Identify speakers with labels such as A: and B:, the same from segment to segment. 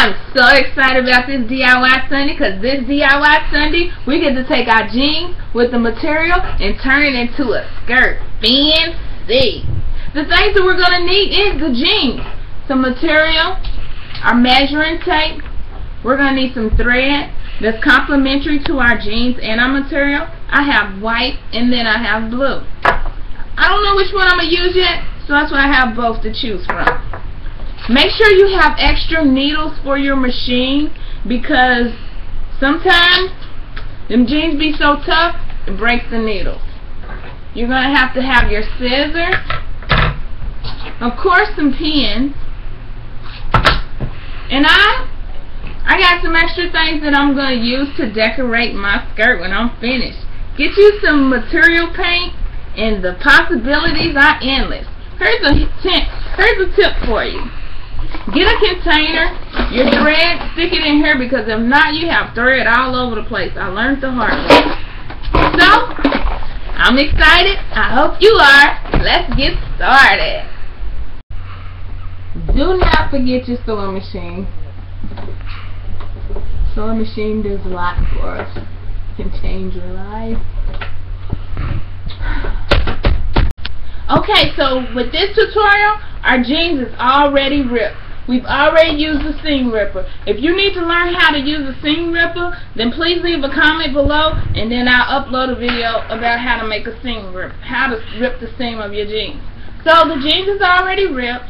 A: I'm so excited about this DIY Sunday, because this DIY Sunday, we get to take our jeans with the material and turn it into a skirt. Fancy! The things that we're going to need is the jeans, some material, our measuring tape. We're going to need some thread that's complementary to our jeans and our material. I have white and then I have blue. I don't know which one I'm going to use yet, so that's why I have both to choose from. Make sure you have extra needles for your machine, because sometimes them jeans be so tough it breaks the needles. You're going to have your scissors, of course some pins, and I got some extra things that I'm going to use to decorate my skirt when I'm finished. Get you some material paint, and the possibilities are endless. Here's a tip for you. Get a container, your thread, stick it in here, because if not, you have thread all over the place. I learned the hard way. So, I'm excited. I hope you are. Let's get started. Do not forget your sewing machine. Sewing machine does a lot for us. Can change your life. Okay, so with this tutorial, our jeans is already ripped. We've already used the seam ripper. If you need to learn how to use a seam ripper, then please leave a comment below, and then I'll upload a video about how to make a seam rip, how to rip the seam of your jeans. So the jeans is already ripped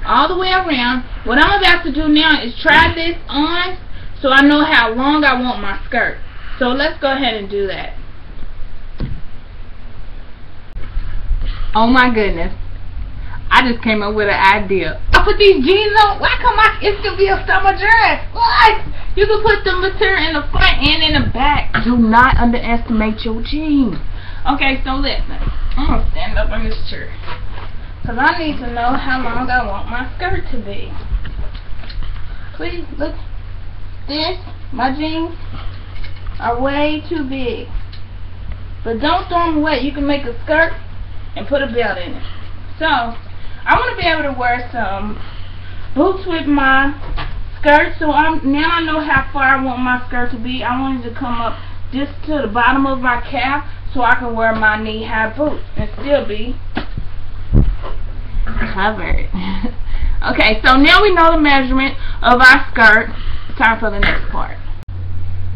A: all the way around. What I'm about to do now is try this on so I know how long I want my skirt. So let's go ahead and do that. Oh my goodness, I just came up with an idea. I put these jeans on. Why come it's gonna be a summer dress? What? You can put the material in the front and in the back. Do not underestimate your jeans. Okay, so listen. I'm gonna stand up on this chair, because I need to know how long I want my skirt to be. Please look. My jeans are way too big. But don't throw them away. You can make a skirt and put a belt in it. So, I want to be able to wear some boots with my skirt. So now I know how far I want my skirt to be. I want it to come up just to the bottom of my calf, so I can wear my knee-high boots and still be covered. Okay, so now we know the measurement of our skirt. Time for the next part.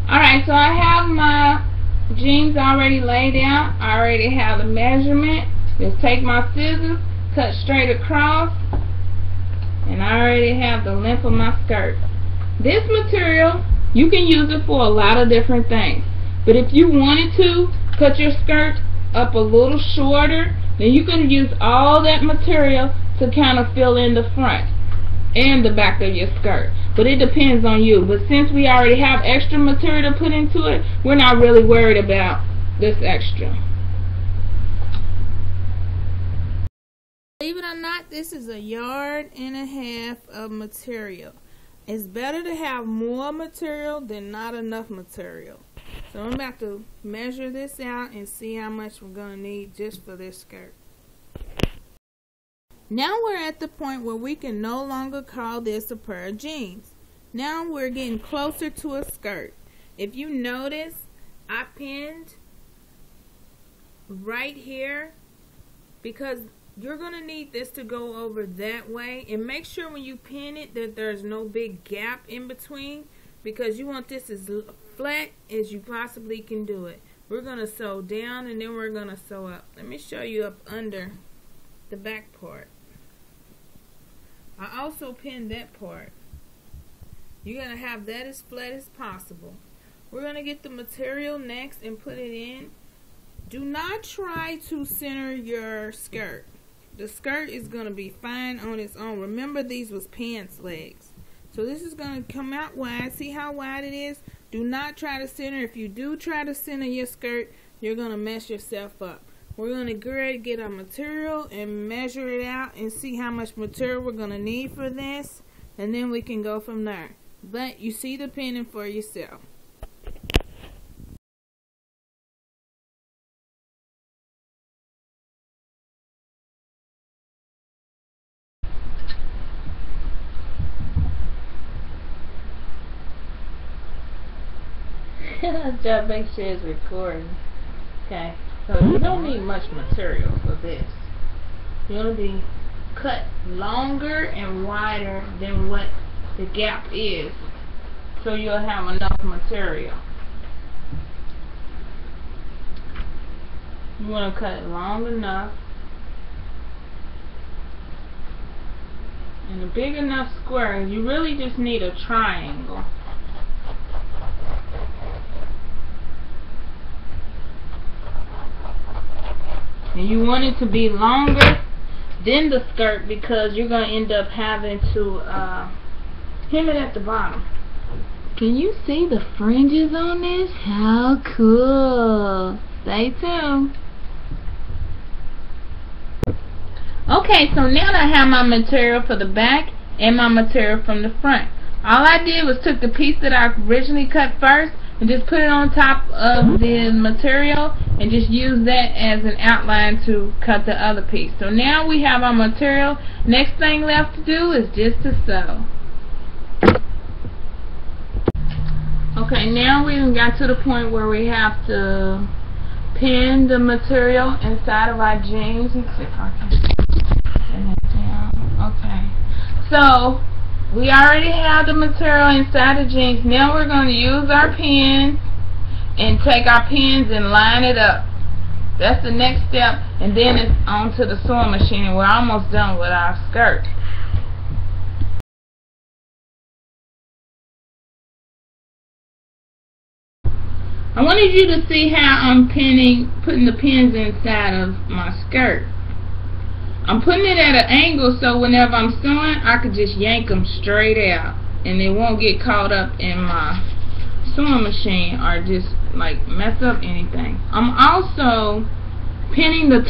A: Alright, so I have my jeans already laid out. I already have the measurement. Just take my scissors, cut straight across, and I already have the length of my skirt. This material, you can use it for a lot of different things. But if you wanted to cut your skirt up a little shorter, then you can use all that material to kind of fill in the front and the back of your skirt. But it depends on you. But since we already have extra material to put into it, we're not really worried about this extra. Believe it or not, this is 1.5 yards of material. It's better to have more material than not enough material. So I'm about to measure this out and see how much we're going to need just for this skirt. Now we're at the point where we can no longer call this a pair of jeans. Now we're getting closer to a skirt. If you notice, I pinned right here, because you're going to need this to go over that way. And make sure when you pin it that there's no big gap in between, because you want this as flat as you possibly can do it. We're going to sew down and then we're going to sew up. Let me show you up under the back part. I also pinned that part. You're going to have that as flat as possible. We're going to get the material next and put it in. Do not try to center your skirt. The skirt is going to be fine on its own. Remember, these was pants legs. So this is going to come out wide. See how wide it is? Do not try to center. If you do try to center your skirt, you're going to mess yourself up. We're going to go ahead and get our material and measure it out and see how much material we're going to need for this. And then we can go from there. But you see the pinning for yourself. Just make sure it's recording. Okay, so you don't need much material for this. You'll be cut longer and wider than what the gap is, so you'll have enough material. You want to cut it long enough and a big enough square. You really just need a triangle. And you want it to be longer than the skirt because you're going to end up having to hem it at the bottom. Can you see the fringes on this? How cool. Stay tuned. Okay, so now that I have my material for the back and my material from the front. All I did was took the piece that I originally cut first and just put it on top of the material and just use that as an outline to cut the other piece. So now we have our material. Next thing left to do is just to sew. Okay, now we got to the point where we have to pin the material inside of our jeans. Let's see if I can pin it down. Okay, so we already have the material inside the jeans. Now we're going to use our pins and take our pins and line it up. That's the next step, and then it's on to the sewing machine. We're almost done with our skirt. I wanted you to see how I'm putting the pins inside of my skirt. I'm putting it at an angle so whenever I'm sewing, I could just yank them straight out and it won't get caught up in my sewing machine or just like mess up anything. I'm also pinning the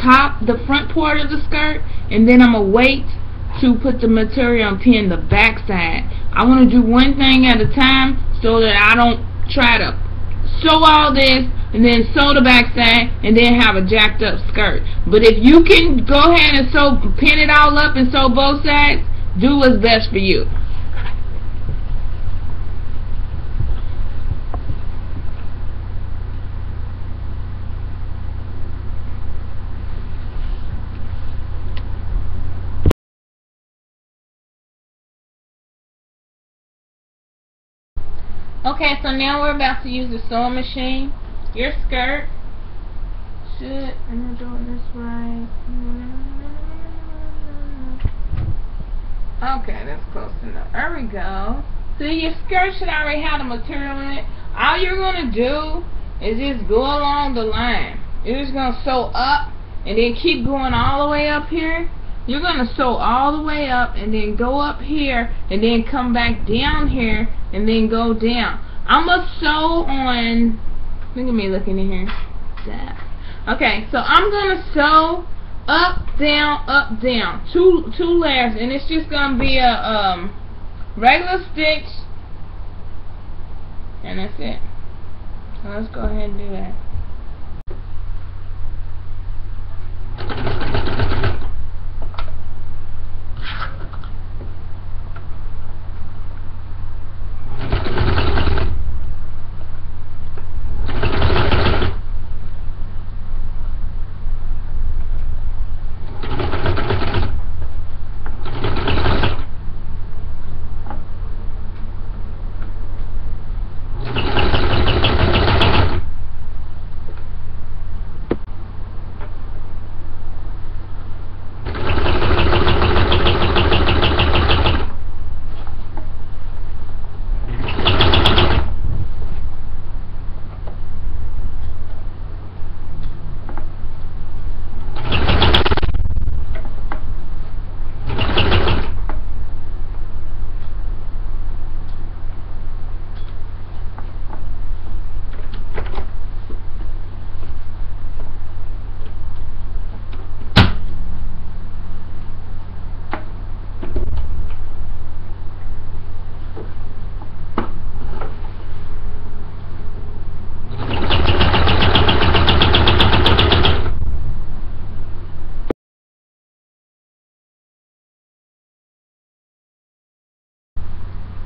A: front part of the skirt, and then I'm going to wait to put the material and pin the back side. I want to do one thing at a time so that I don't try to sew all this and then sew the back side and then have a jacked up skirt. But if you can go ahead and pin it all up and sew both sides, do what's best for you. Okay, so now we're about to use the sewing machine. Your skirt should, I'm doing this right. Okay, that's close enough. There we go. So your skirt should already have the material in it. All you're going to do is just go along the line. You're just going to sew up and then keep going all the way up here. You're going to sew all the way up and then go up here and then come back down here and then go down. I'm going to sew on, look at me looking in here. Okay, so I'm going to sew up, down, two layers, and it's just going to be a regular stitch, and that's it. So let's go ahead and do that.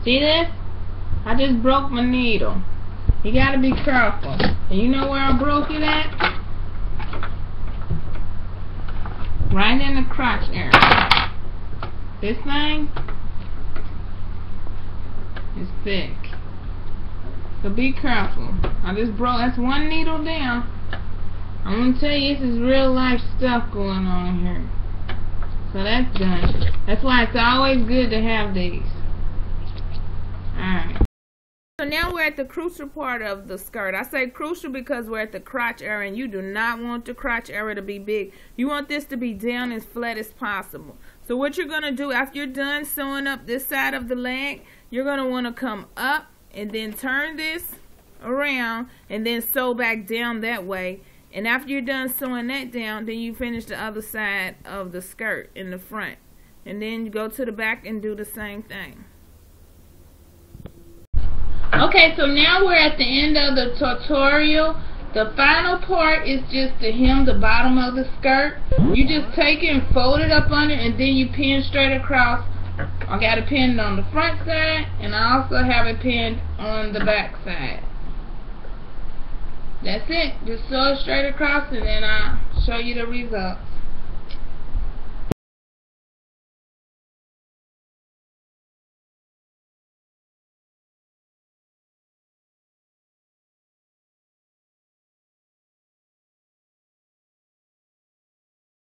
A: See this? I just broke my needle. And You gotta be careful. And you know where I broke it at? Right in the crotch area. This thing is thick. So be careful. I just broke, that's one needle down. I'm gonna tell you, this is real life stuff going on here. So that's done. That's why it's always good to have these. Alright. So now we're at the crucial part of the skirt. I say crucial because we're at the crotch area, and you do not want the crotch area to be big. You want this to be down as flat as possible. So what you're going to do after you're done sewing up this side of the leg, you're going to want to come up and then turn this around and then sew back down that way. And after you're done sewing that down, then you finish the other side of the skirt in the front. And then you go to the back and do the same thing. Okay, so now we're at the end of the tutorial. The final part is just to hem the bottom of the skirt. You just take it and fold it up under, and then you pin straight across. I got it pinned on the front side, and I also have it pinned on the back side. That's it. Just sew it straight across, and then I'll show you the result.